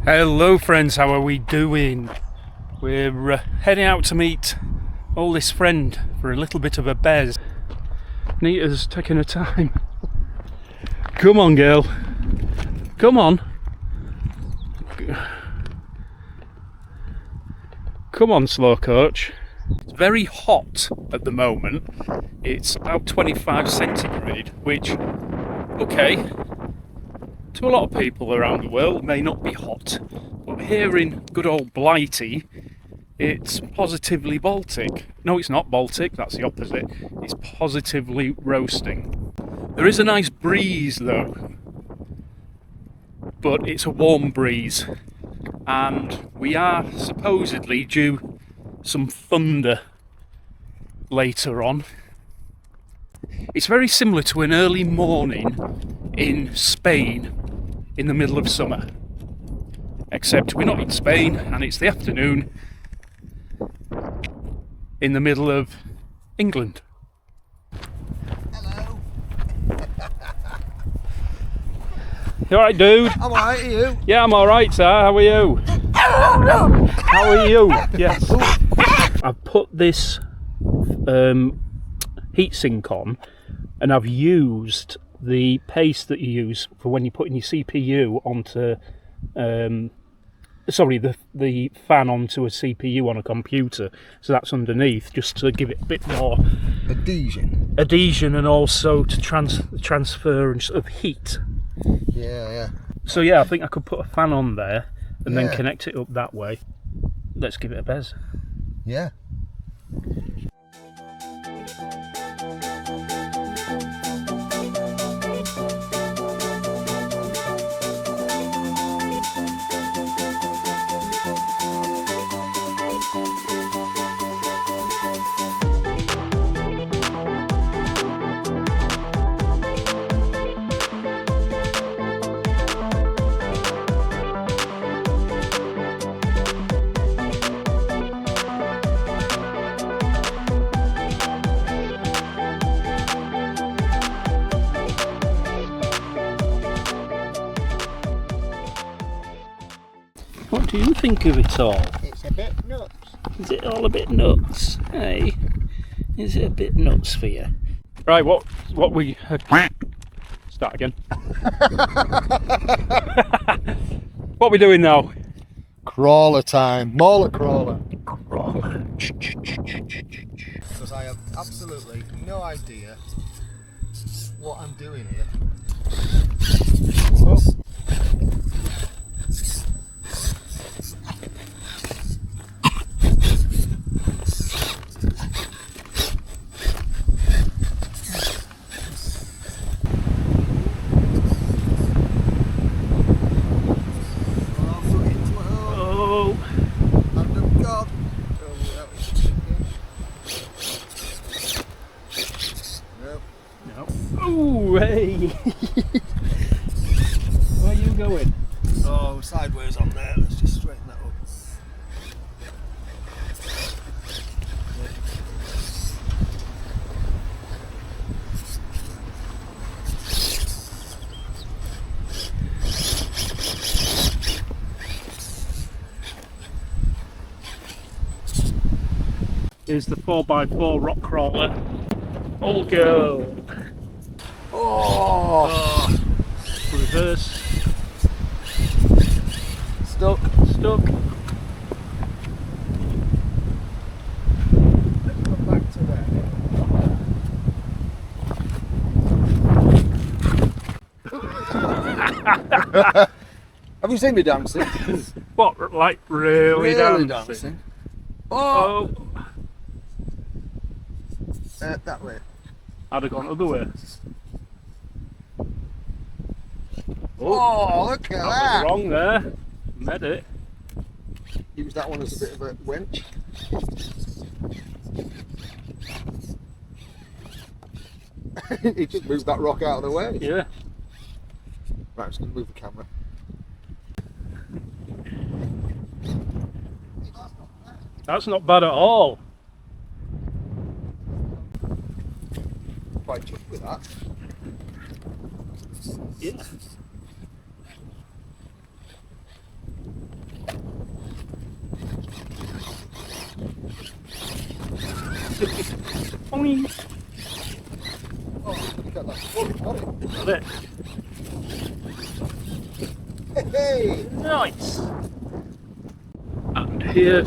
Hello friends, how are we doing? We're heading out to meet oldest friend for a little bit of a bez. Nita's taking her time. Come on girl, come on. Come on slow coach. It's very hot at the moment. It's about 25 centigrade, which, okay, to a lot of people around the world may not be hot, but here in good old Blighty, it's positively Baltic. No, it's not Baltic, that's the opposite. It's positively roasting. There is a nice breeze though, but it's a warm breeze, and we are supposedly due some thunder later on. It's very similar to an early morning in Spain in the middle of summer, except we're not in Spain and it's the afternoon in the middle of England. Hello. You alright dude? I'm alright, are you? Yeah, I'm alright sir, how are you? How are you? Yes. I've put this heatsink on and I've used the paste that you use for when you're putting your CPU onto the fan onto a CPU on a computer, so that's underneath, just to give it a bit more adhesion and also to transfer of heat. Yeah. So yeah, I think I could put a fan on there and then connect it up that way. Let's give it a bez. Yeah. What do you think of it all? It's a bit nuts. Is it all a bit nuts? Hey, is it a bit nuts for you? Right, what we start again. What are we doing now? Crawler time. Mauler crawler. Crawler. Because I have absolutely no idea what I'm doing here. Oh. Ooh, hey! Where are you going? Oh, sideways on there. Let's just straighten that up. Here's the 4x4 rock crawler. Old girl. Oh! Reverse. Stuck. Stuck. Let's go back to there. Have you seen me dancing? What, like really dancing? Oh! That way. I'd have gone other way. Oh, look at That that! was wrong there. Made it. Use that one as a bit of a wench. He just moved that rock out of the way. Yeah. Right, I'm just going to move the camera. That's not bad at all. Quite chuffed with that. Yeah. Boing. Oh, look at that. Oh, got it. Got it. Hey! Nice. And here,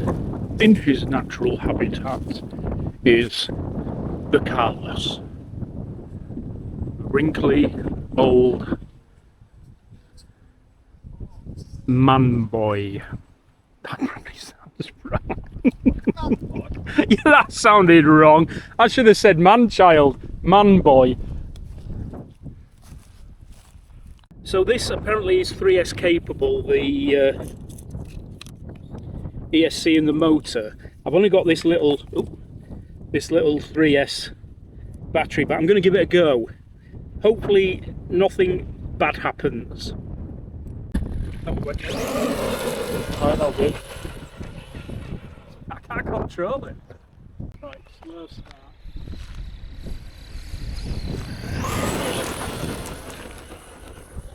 in his natural habitat, is the Karlos. Wrinkly, old man boy. That probably sounds wrong. Yeah, that sounded wrong. I should have said man child, man boy. So this apparently is 3S capable, the ESC and the motor. I've only got this little 3S battery, but I'm going to give it a go. Hopefully nothing bad happens. Oh, right, that'll do. I can't control it. Right, slow start.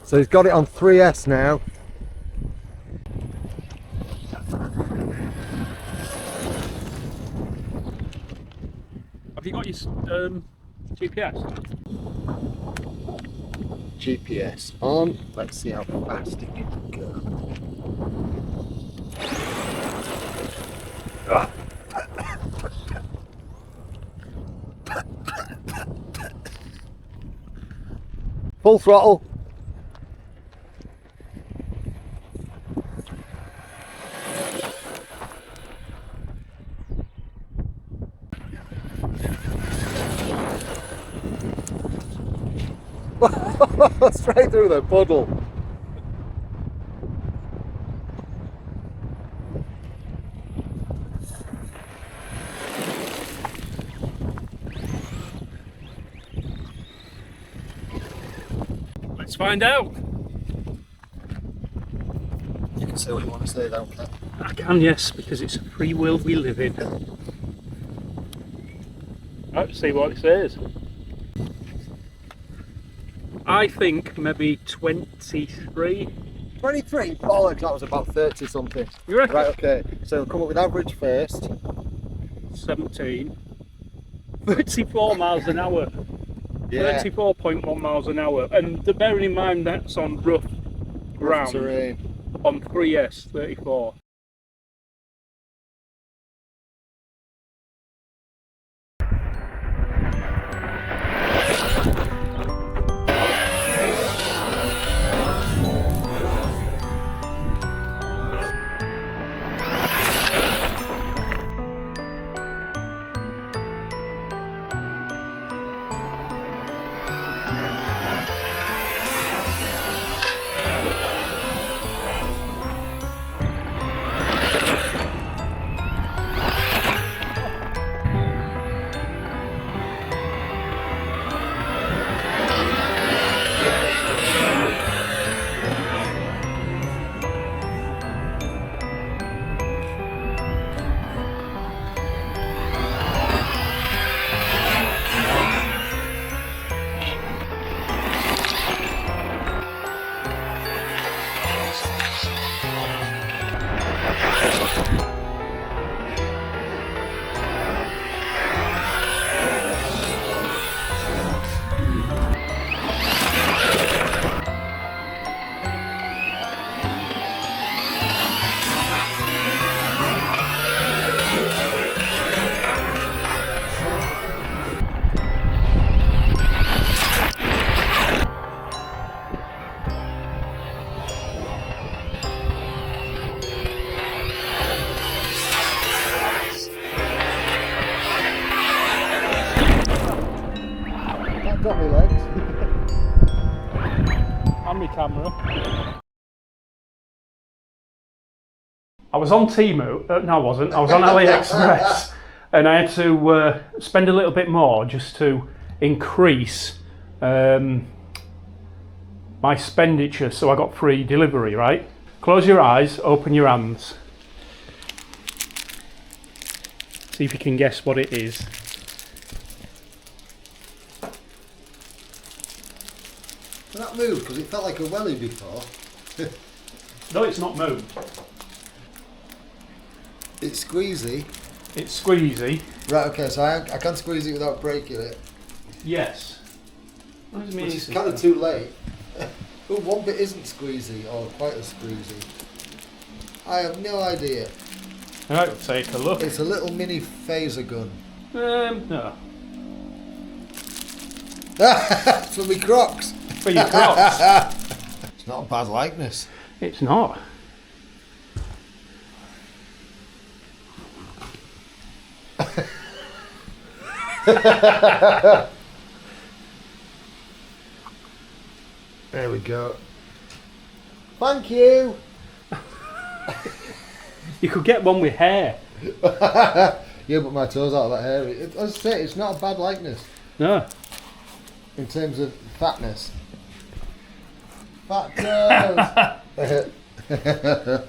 So he's got it on 3S now. Have you got your GPS? GPS on. Let's see how fast it can go. Full throttle. Straight through the puddle. Let's find out. You can say what you want to say, don't you? I can, yes, because it's a free world we live in. Let's see what it says. I think maybe 23. 23? Bollocks, that was about 30 something. You reckon? Right, okay. So we'll come up with average first. 17. 34 miles an hour. Yeah. 34.1 miles an hour. And bearing in mind that's on rough ground. Terrain. On 3S 34. Got me legs. And my camera. I was on Temu, no I wasn't, I was on AliExpress and I had to spend a little bit more just to increase my expenditure, so I got free delivery, right? Close your eyes, open your hands. See if you can guess what it is. Did that move? Because it felt like a welly before. No, it's not moved. It's squeezy. It's squeezy. Right, okay, so I can squeeze it without breaking it. Yes. What does it mean? Which is kind of too late. Oh, one bit isn't squeezy, or quite as squeezy. I have no idea. Right, take a look. It's a little mini phaser gun. No. For me Crocs. For your Crocs. It's not a bad likeness. It's not. There we go. Thank you. You could get one with hair. Yeah, but my toes out of that hair. As I say, it's not a bad likeness No. in terms of fatness. Fat toes.